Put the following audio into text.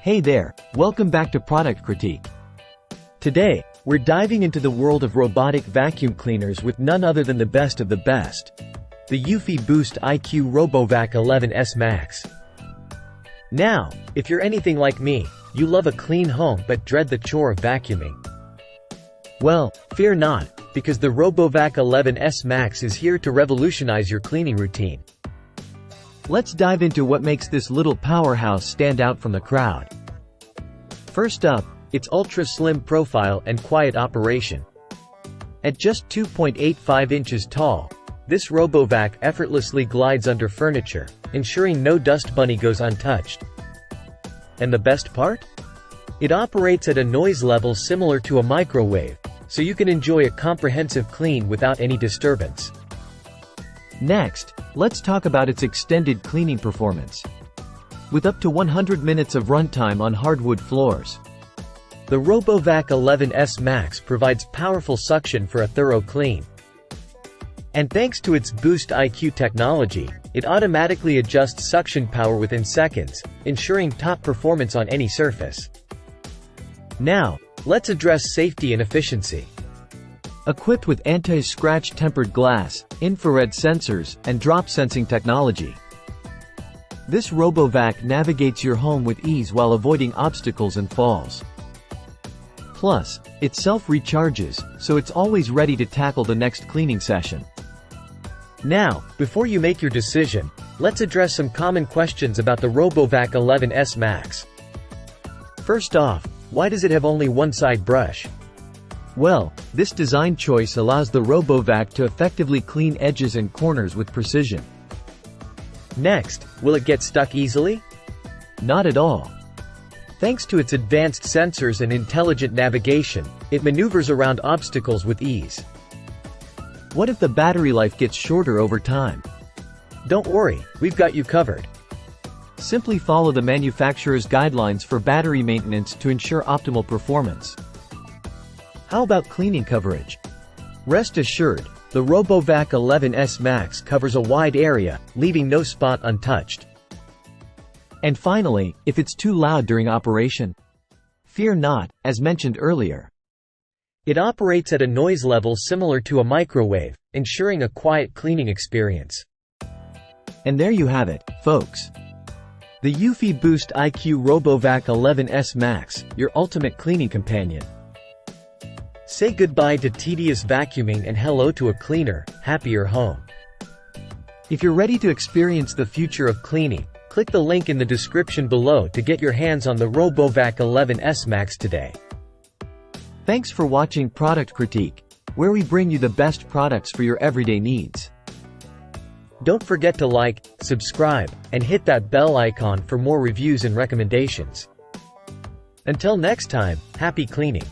Hey there, welcome back to Product Critique. Today, we're diving into the world of robotic vacuum cleaners with none other than the best of the best. The eufy BoostIQ RoboVac 11S Max. Now, if you're anything like me, you love a clean home but dread the chore of vacuuming. Well, fear not, because the RoboVac 11S Max is here to revolutionize your cleaning routine. Let's dive into what makes this little powerhouse stand out from the crowd. First up, its ultra-slim profile and quiet operation. At just 2.85 inches tall, this RoboVac effortlessly glides under furniture, ensuring no dust bunny goes untouched. And the best part? It operates at a noise level similar to a microwave, so you can enjoy a comprehensive clean without any disturbance. Next, let's talk about its extended cleaning performance. With up to 100 minutes of runtime on hardwood floors, the RoboVac 11S Max provides powerful suction for a thorough clean. And thanks to its BoostIQ technology, it automatically adjusts suction power within seconds, ensuring top performance on any surface. Now, let's address safety and efficiency. Equipped with anti-scratch tempered glass, infrared sensors, and drop sensing technology, this RoboVac navigates your home with ease while avoiding obstacles and falls. Plus, it self-recharges, so it's always ready to tackle the next cleaning session. Now, before you make your decision, let's address some common questions about the RoboVac 11S Max. First off, why does it have only one side brush? Well, this design choice allows the RoboVac to effectively clean edges and corners with precision. Next, will it get stuck easily? Not at all. Thanks to its advanced sensors and intelligent navigation, it maneuvers around obstacles with ease. What if the battery life gets shorter over time? Don't worry, we've got you covered. Simply follow the manufacturer's guidelines for battery maintenance to ensure optimal performance. How about cleaning coverage? Rest assured, the RoboVac 11S Max covers a wide area, leaving no spot untouched. And finally, if it's too loud during operation, fear not, as mentioned earlier. It operates at a noise level similar to a microwave, ensuring a quiet cleaning experience. And there you have it, folks. The eufy BoostIQ RoboVac 11S Max, your ultimate cleaning companion. Say goodbye to tedious vacuuming and hello to a cleaner, happier home. If you're ready to experience the future of cleaning, click the link in the description below to get your hands on the RoboVac 11S Max today. Thanks for watching Product Critique, where we bring you the best products for your everyday needs. Don't forget to like, subscribe, and hit that bell icon for more reviews and recommendations. Until next time, happy cleaning!